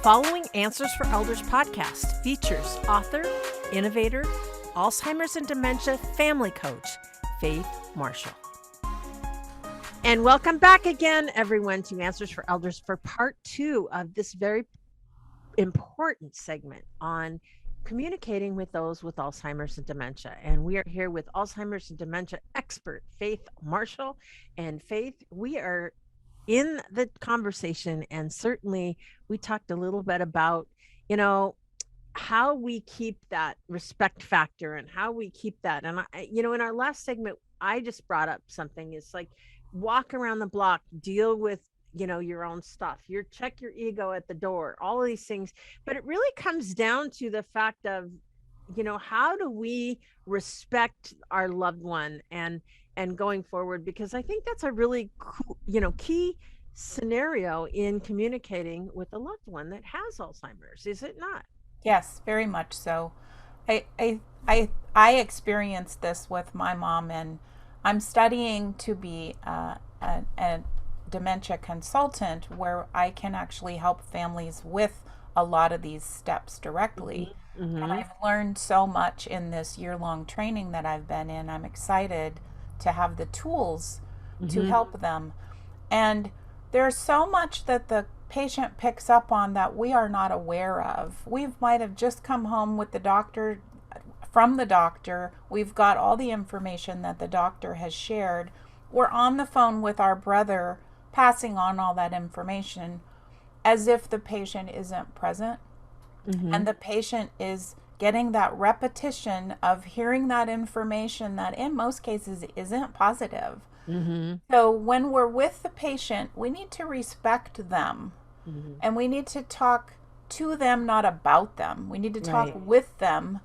following Answers for Elders podcast features author, innovator, Alzheimer's and dementia family coach, Faith Marshall. And welcome back again, everyone, to Answers for Elders for part 2 of this very important segment on communicating with those with Alzheimer's and dementia. And we are here with Alzheimer's and dementia expert, Faith Marshall. And Faith, we are in the conversation, and certainly we talked a little bit about, how we keep that respect factor and how we keep that. And in our last segment, I just brought up something. It's like walk around the block, deal with, your own stuff, check your ego at the door, all of these things. But it really comes down to the fact of, how do we respect our loved one and going forward? Because I think that's a really cool, key scenario in communicating with a loved one that has Alzheimer's, is it not? Yes, very much so. I experienced this with my mom, and I'm studying to be a dementia consultant where I can actually help families with a lot of these steps directly. Mm-hmm. And I've learned so much in this year-long training that I've been in. I'm excited to have the tools to help them. And there's so much that the patient picks up on that we are not aware of. We might have just come home with from the doctor. We've got all the information that the doctor has shared. We're on the phone with our brother, passing on all that information as if the patient isn't present. And the patient is getting that repetition of hearing that information that in most cases isn't positive. So when we're with the patient, we need to respect them, and we need to talk to them, not about them. We need to talk with them,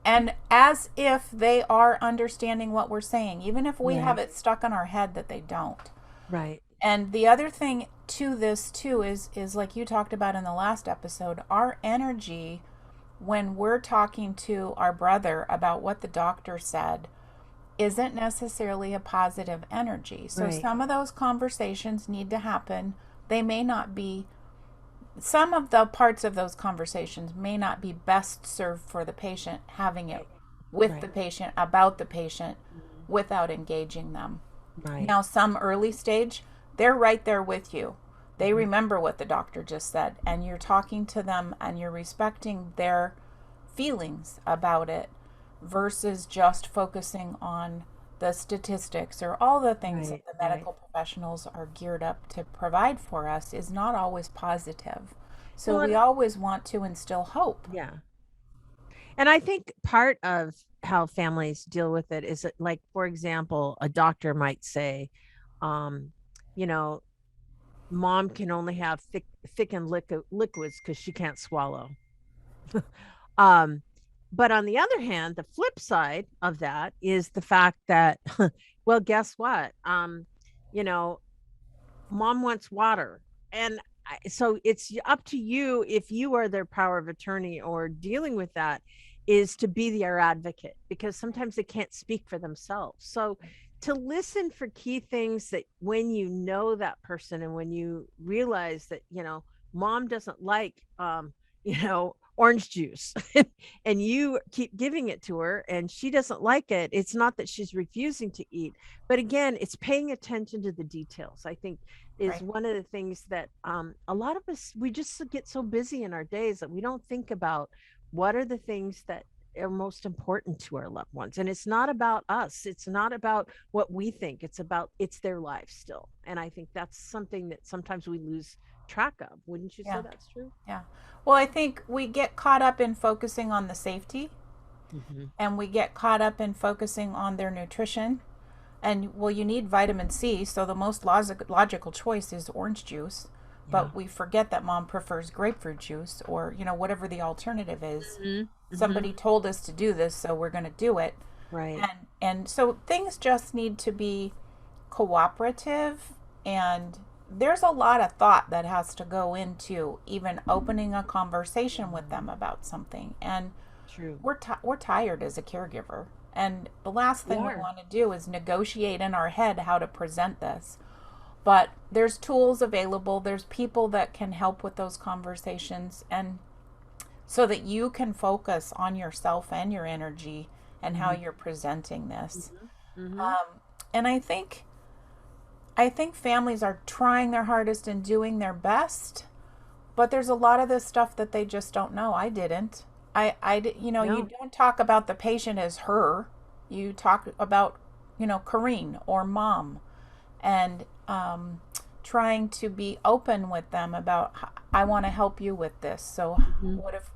and as if they are understanding what we're saying, even if we have it stuck in our head that they don't. Right. And the other thing to this too is like you talked about in the last episode, our energy when we're talking to our brother about what the doctor said isn't necessarily a positive energy. So some of those conversations need to happen. They may not be, some of the parts of those conversations may not be best served for the patient, having it with the patient, about the patient, without engaging them. Now, some early stage, they're right there with you. They remember what the doctor just said, and you're talking to them and you're respecting their feelings about it versus just focusing on the statistics or all the things that the medical professionals are geared up to provide for us is not always positive. So we always want to instill hope. Yeah. And I think part of how families deal with it is that, like, for example, a doctor might say, mom can only have thickened liquids because she can't swallow. But on the other hand, the flip side of that is the fact that, well, guess what? Mom wants water. And so it's up to you, if you are their power of attorney or dealing with that, is to be their advocate, because sometimes they can't speak for themselves. So to listen for key things that when you know that person and when you realize that, mom doesn't like, orange juice and you keep giving it to her and she doesn't like it. It's not that she's refusing to eat, but again, it's paying attention to the details, I think, is one of the things that a lot of us, we just get so busy in our days that we don't think about what are the things that are most important to our loved ones. And it's not about us. It's not about what we think. It's their life still. And I think that's something that sometimes we lose track of. Wouldn't you say that's true? Yeah. Well, I think we get caught up in focusing on the safety, and we get caught up in focusing on their nutrition. And well, you need vitamin C, so the most logical choice is orange juice. But we forget that mom prefers grapefruit juice, or whatever the alternative is. Somebody told us to do this, so we're going to do it. Right. And so things just need to be cooperative, and there's a lot of thought that has to go into even opening a conversation with them about something. And we're tired as a caregiver, and the last thing we want to do is negotiate in our head how to present this. But there's tools available. There's people that can help with those conversations, and so that you can focus on yourself and your energy and how you're presenting this. And I think families are trying their hardest and doing their best, but there's a lot of this stuff that they just don't know. I didn't. You know, No. you don't talk about the patient as her. You talk about, Corrine or mom, and trying to be open with them about, I want to help you with this. So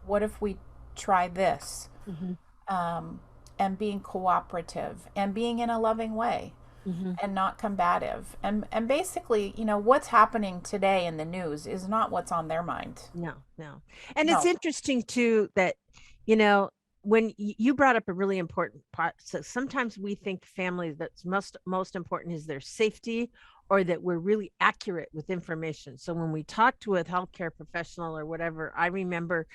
what if we try this? And being cooperative and being in a loving way. And not combative, and basically, what's happening today in the news is not what's on their mind. No. And it's interesting too that, when you brought up a really important part. So sometimes we think family that's most important is their safety, or that we're really accurate with information. So when we talk to a healthcare professional or whatever, I remember,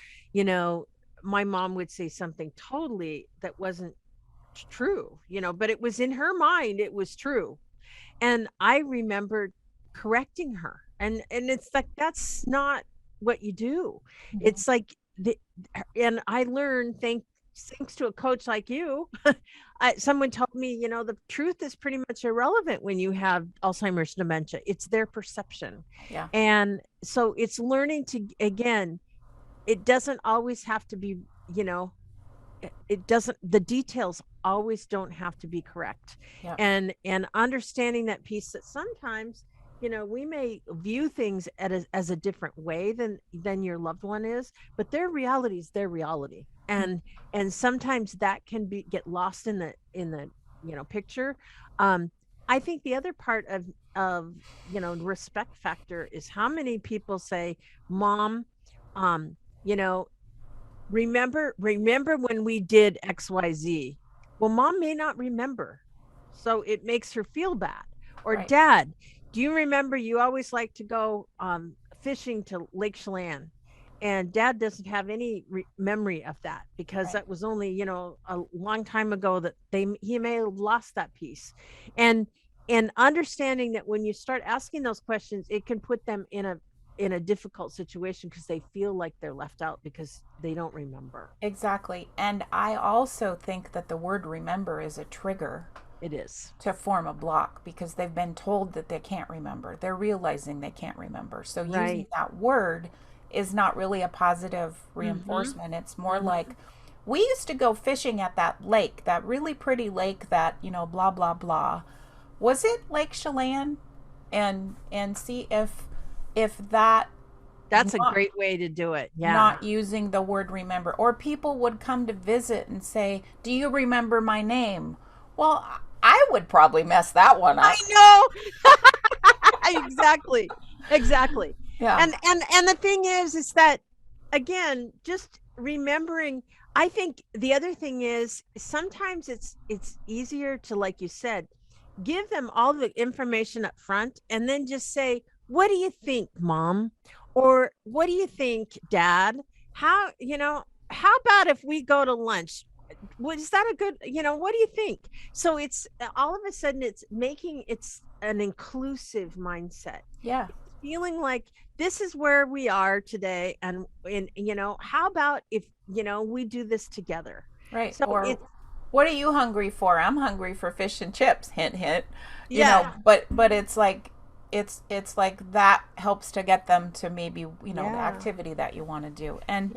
my mom would say something totally that wasn't true, but it was in her mind, it was true. And I remember correcting her. And it's like, that's not what you do. It's like, and I learned, thanks to a coach like you, someone told me, the truth is pretty much irrelevant when you have Alzheimer's dementia. It's their perception. Yeah. And so it's learning to, again, it doesn't always have to be, the details always don't have to be correct. Yeah. And understanding that piece, that sometimes, we may view things as a different way than your loved one is, but their reality is their reality. And sometimes that can get lost in the picture. I think the other part of respect factor is how many people say, Mom, remember when we did XYZ. Well, Mom may not remember, so it makes her feel bad. Or Right. Dad, do you remember you always like to go fishing to Lake Chelan? And Dad doesn't have any memory of that, because that was only, a long time ago that he may have lost that piece. And understanding that when you start asking those questions, it can put them in a difficult situation, because they feel like they're left out because they don't remember. Exactly. And I also think that the word remember is a trigger. It is. To form a block, because they've been told that they can't remember. They're realizing they can't remember. So using that word is not really a positive reinforcement. It's more like, we used to go fishing at that lake, that really pretty lake that, blah, blah, blah. Was it Lake Chelan? And see if that's a great way to do it. Yeah. Not using the word remember. Or people would come to visit and say, do you remember my name? Well, I would probably mess that one up. I know. Exactly. Yeah. And the thing is that, again, just remembering, I think the other thing is sometimes it's easier to, like you said, give them all the information up front and then just say, what do you think, Mom? Or what do you think, Dad? How about if we go to lunch? Is that a good, what do you think? So it's all of a sudden it's an inclusive mindset. Yeah. Feeling like this is where we are today. And how about if, we do this together? Right. So or what are you hungry for? I'm hungry for fish and chips. Hint, hint. But it's like, it's like that helps to get them to maybe, the activity that you want to do. And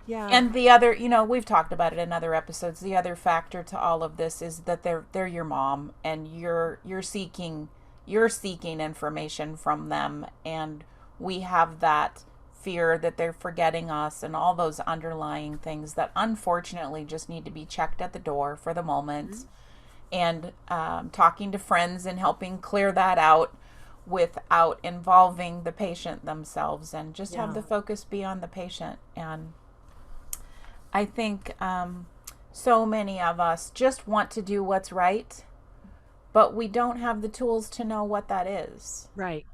yeah. And the other, we've talked about it in other episodes. The other factor to all of this is that they're your mom, and you're seeking information from them, and we have that fear that they're forgetting us and all those underlying things that unfortunately just need to be checked at the door for the moment. And talking to friends and helping clear that out without involving the patient themselves, and just have the focus be on the patient. And I think so many of us just want to do what's right, but we don't have the tools to know what that is. Right.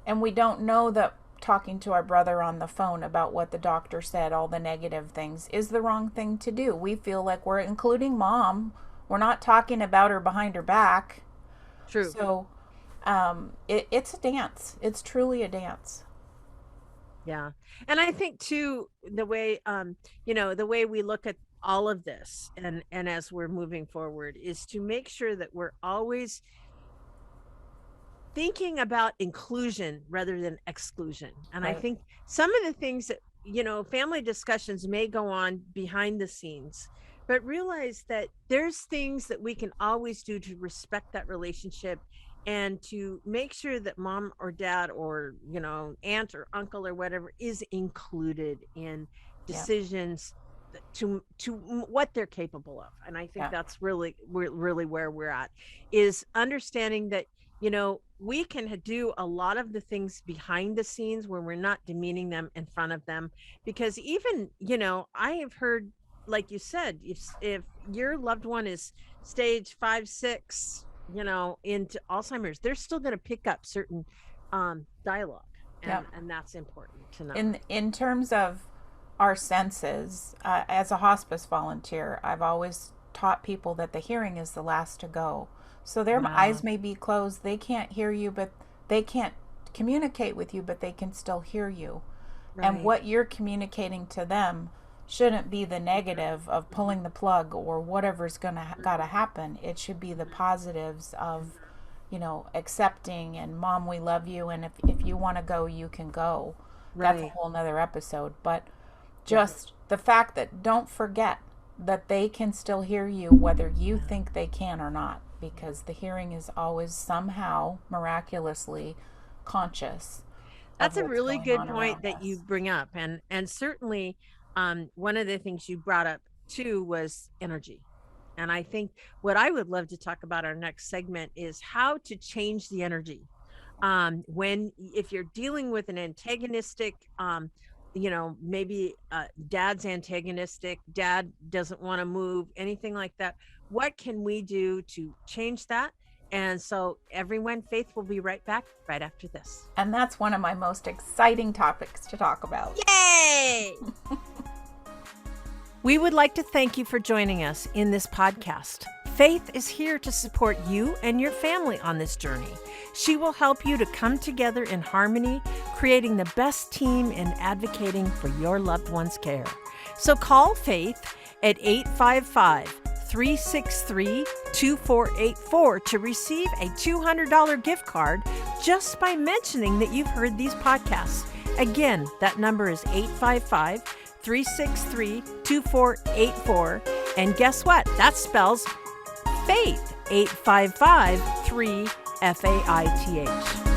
And we don't know that talking to our brother on the phone about what the doctor said, all the negative things, is the wrong thing to do. We feel like we're including Mom. We're not talking about her behind her back. True. So it's a dance. It's truly a dance. Yeah. And I think too, the way, the way we look at all of this and as we're moving forward is to make sure that we're always thinking about inclusion rather than exclusion. And I Right. think some of the things that, family discussions may go on behind the scenes, but realize that there's things that we can always do to respect that relationship and to make sure that mom or dad or, aunt or uncle or whatever is included in Yeah. decisions to what they're capable of. And I think Yeah. that's really where we're at, is understanding that we can do a lot of the things behind the scenes where we're not demeaning them in front of them. Because even, I have heard, like you said, if your loved one is stage 5, 6, into Alzheimer's, they're still going to pick up certain dialogue. Yeah. And that's important to know. In terms of our senses, as a hospice volunteer, I've always taught people that the hearing is the last to go. So their eyes may be closed, they can't hear you, but they can't communicate with you, but they can still hear you. Right. And what you're communicating to them shouldn't be the negative of pulling the plug or whatever's gotta happen. It should be the positives of, accepting and mom, we love you, and if you want to go, you can go. Right. That's a whole nother episode. But just the fact that don't forget that they can still hear you whether you think they can or not, because the hearing is always somehow miraculously conscious. That's a really good point that you bring up. And certainly one of the things you brought up too was energy. And I think what I would love to talk about our next segment is how to change the energy. If you're dealing with an antagonistic, maybe dad's antagonistic, dad doesn't want to move, anything like that, what can we do to change that? And so everyone, Faith will be right back right after this. And that's one of my most exciting topics to talk about. Yay! We would like to thank you for joining us in this podcast. Faith is here to support you and your family on this journey. She will help you to come together in harmony, creating the best team in advocating for your loved one's care. So call Faith at 855-363-2484 to receive a $200 gift card just by mentioning that you've heard these podcasts. Again, that number is 855-363-2484. And guess what? That spells Faith, 855-3-FAITH.